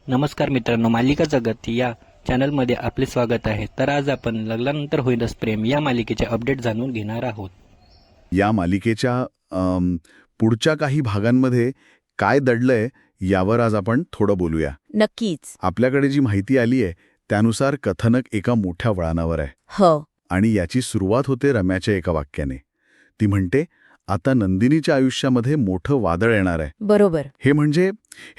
नमस्कार मित्रांनो, मालिका जगत या चॅनलमध्ये आपले स्वागत आहे. तर आज आपण लग्नानंतर होईलच प्रेम या मालिकेचे अपडेट जाणून घेणार आहोत. या मालिकेच्या पुढच्या काही भागांमध्ये काय दडलंय यावर आज आपण थोडं बोलूया. नक्कीच. आपल्याकडे जी माहिती आली आहे त्यानुसार कथानक एका मोठ्या वळणावर आहे हो. आणि याची सुरुवात होते रम्याच्या एका वाक्याने. ती म्हणते, आता नंदिनीच्या आयुष्यामध्ये मोठं वादळ येणार आहे. बरोबर.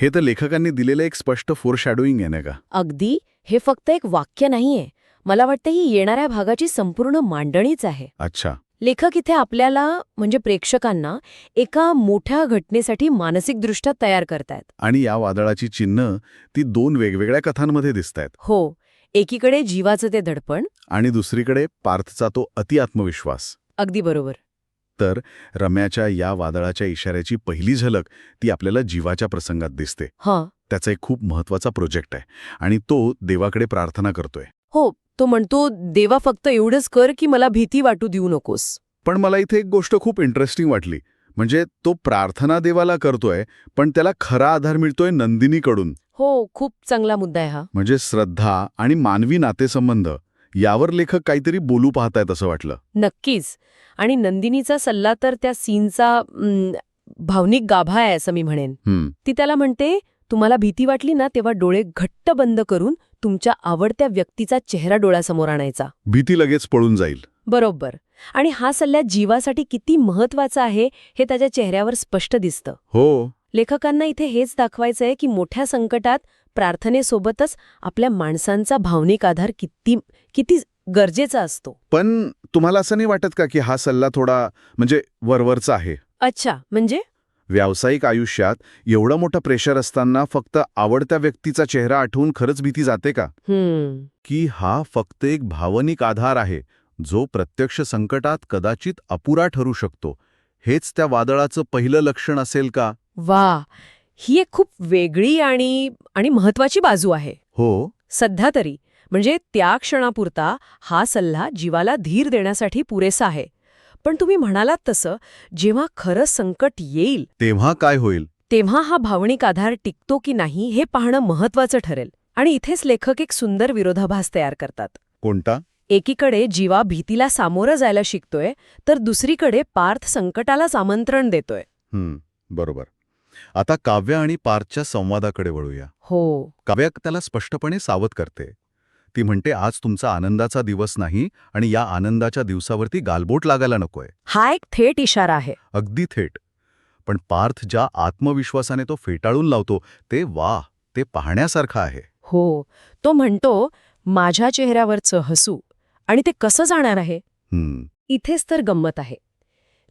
हे तर लेखकांनी दिलेलं एक स्पष्ट फोरशॅडोइंग आहे ना का? अगदी. हे फक्त एक वाक्य नाहीये. मला वाटतं ही येणाऱ्या भागाची संपूर्ण मांडणीच आहे. अच्छा. लेखक इथे आपल्याला म्हणजे प्रेक्षकांना एका मोठ्या घटनेसाठी मानसिकदृष्ट्या तयार करतायत. आणि या वादळाची चिन्ह ती दोन वेगवेगळ्या कथांमध्ये दिसतायत. हो. एकीकडे जीवाचं ते दडपण. आणि दुसरीकडे पार्थचा तो अतिआत्मविश्वास. अगदी बरोबर. तर रम्याच्या या वादळाच्या इशाऱ्याची पहिली झलक ती आपल्याला जीवाच्या प्रसंगात दिसते. हां. त्याचा एक खूप महत्वाचा प्रोजेक्ट आहे आणि तो देवाकडे प्रार्थना करतोय. हो. तो म्हणतो, देवा फक्त एवढंच कर की मला भीती वाटू देऊ नकोस. पण मला इथे एक गोष्ट खूप इंटरेस्टिंग वाटली. म्हणजे तो प्रार्थना देवाला करतोय पण त्याला खरा आधार मिळतोय नंदिनीकडून. हो. खूप चांगला मुद्दा आहे हा. म्हणजे श्रद्धा आणि मानवी नातेसंबंध यावर लेखक काहीतरी बोलू पाहतायत असं वाटलं. नक्कीच. आणि नंदिनीचा सल्ला तर त्या सीनचा भावनिक गाभा आहे असं मी म्हणेन. ती त्याला म्हणते, तुम्हाला भीती वाटली ना तेव्हा डोळे घट्ट बंद करून तुमच्या आवडत्या व्यक्तीचा चेहरा डोळ्यासमोर आणायचा. भीती लगेच पळून जाईल. बरोबर. आणि हा सल्ला जीवासाठी किती महत्वाचा आहे हे त्याच्या चेहऱ्यावर स्पष्ट दिसतं. हो. लेखकांना इथे हेच दाखवायचंय की मोठ्या संकटात प्रार्थनेसोबतच आपल्या माणसांचा भावनिक आधार किती गरजेचा असतो. पण तुम्हाला असं नाही वाटत का की हा सल्ला थोडा म्हणजे वरवरचा आहे? अच्छा. म्हणजे व्यावसायिक आयुष्यात एवढं मोठं प्रेशर असताना फक्त आवडत्या व्यक्तीचा चेहरा आठवून खरंच भीती जाते का? की हा फक्त एक भावनिक आधार आहे जो प्रत्यक्ष संकटात कदाचित अपुरा ठरू शकतो. हेच त्या वादळाचं पहिलं लक्षण असेल का? वा. ही एक खूप वेगळी आणि महत्वाची बाजू आहे. हो. सध्या तरी म्हणजे त्या क्षणापुरता हा सल्ला जीवाला धीर देण्यासाठी पुरेसा आहे. पण तुम्ही म्हणालात तसं जेव्हा खरं संकट येईल तेव्हा काय होईल? तेव्हा हा भावनिक आधार टिकतो की नाही हे पाहणं महत्वाचं ठरेल. आणि इथेच लेखक एक सुंदर विरोधाभास तयार करतात. कोणता? एकीकडे जीवा भीतीला सामोरं जायला शिकतोय तर दुसरीकडे पार्थ संकटालाच आमंत्रण देतोय. बरोबर. आता काव्य आणि पार्थच्या संवादाकडे वळूया. हो. काव्य त्याला स्पष्टपणे सावध करते. ती म्हणते, आज तुमचा आनंदाचा दिवस नाही आणि या आनंदाच्या दिवसावरती गालबोट लागायला नकोय. हा एक थेट इशारा आहे. अगदी थेट. पण पार्थ ज्या आत्मविश्वासाने तो फेटाळून लावतो ते पाहण्यासारखं आहे. हो. तो म्हणतो, माझ्या चेहऱ्यावरचं हसू आणि ते कसं जाणार आहे. इथेच तर गंमत आहे.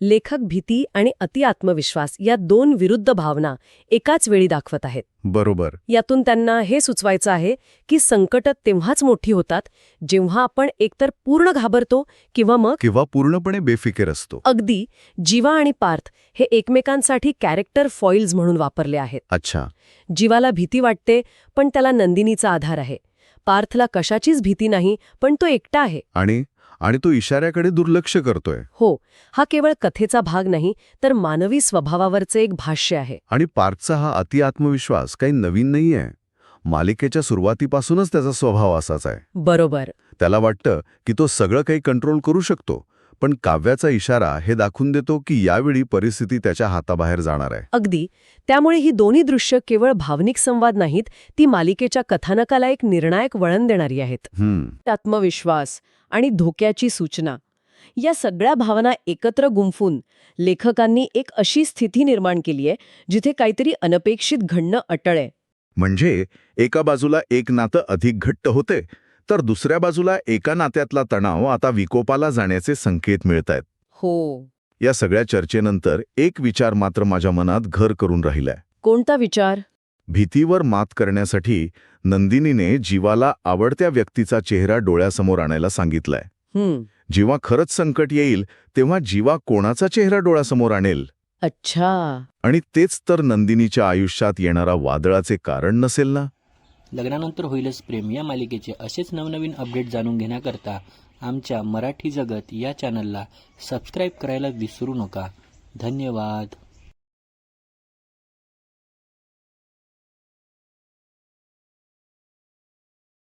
लेखक भीती आणि अतिआत्मविश्वास या दोन विरुद्ध भावना एकाच वेळी दाखवत आहेत. बरोबर. यातून त्यांना हे सुचवायचं आहे की संकट तेव्हाच मोठी होतात जेव्हा आपण एकतर पूर्ण घाबरतो किंवा पूर्णपणे बेफिकीर असतो. अगदी. जीवा आणि पार्थ हे एकमेकांसाठी कॅरेक्टर फॉइल्स म्हणून वापरले आहेत. अच्छा. जीवाला भीती वाटते पण त्याला नंदिनीचा आधार आहे. पार्थला कशाचीच भीती नाही पण तो एकटा आहे. आणि तो इशाऱ्याकडे दुर्लक्ष करतोय. हो. हा केवळ कथेचा भाग नाही तर मानवी स्वभावावरचे एक भाष्य आहे. आणि पार्थचा हा अतिआत्मविश्वास काही नवीन नाहीये. मालिकेच्या सुरुवातीपासूनच त्याचा स्वभाव असाच आहे. बरोबर. त्याला वाटतं की तो सगळं काही कंट्रोल करू शकतो. पण काव्याचा इशारा हे दाखवून देतो की यावेळी परिस्थिती त्याच्या हाताबाहेर जाणार आहे. अगदी. त्यामुळे ही दोन्ही दृश्य केवळ भावनिक संवाद नाहीत, ती मालिकेच्या कथानकाला एक निर्णायक वळण देणारी आहेत. आत्मविश्वास आणि धोक्याची सूचना या सगळ्या भावना एकत्र गुंफून लेखकांनी एक अशी स्थिती निर्माण केली आहे जिथे काहीतरी अनपेक्षित घडणं अटळ आहे. म्हणजे एका बाजूला एक नातं अधिक घट्ट होते तर दुसऱ्या बाजूला एका नात्यातला तणाव आता विकोपाला जाण्याचे संकेत मिळतायत. हो. या सगळ्या चर्चेनंतर एक विचार मात्र माझ्या मनात घर करून राहिलाय. कोणता विचार? भीतीवर मात करण्यासाठी नंदिनीने जीवाला आवडत्या व्यक्तीचा चेहरा डोळ्यासमोर आणायला सांगितलंय. जेव्हा खरंच संकट येईल तेव्हा जीवा कोणाचा चेहरा डोळ्यासमोर आणेल? अच्छा. आणि तेच तर नंदिनीच्या आयुष्यात येणारा वादळाचे कारण नसेल ना? लग्नानंतर होईलच प्रेम या मालिकेचे असेच नवनवीन अपडेट जाणून घेण्याकरता आमच्या मराठी जगत या चॅनलला सबस्क्राईब करायला विसरू नका. धन्यवाद.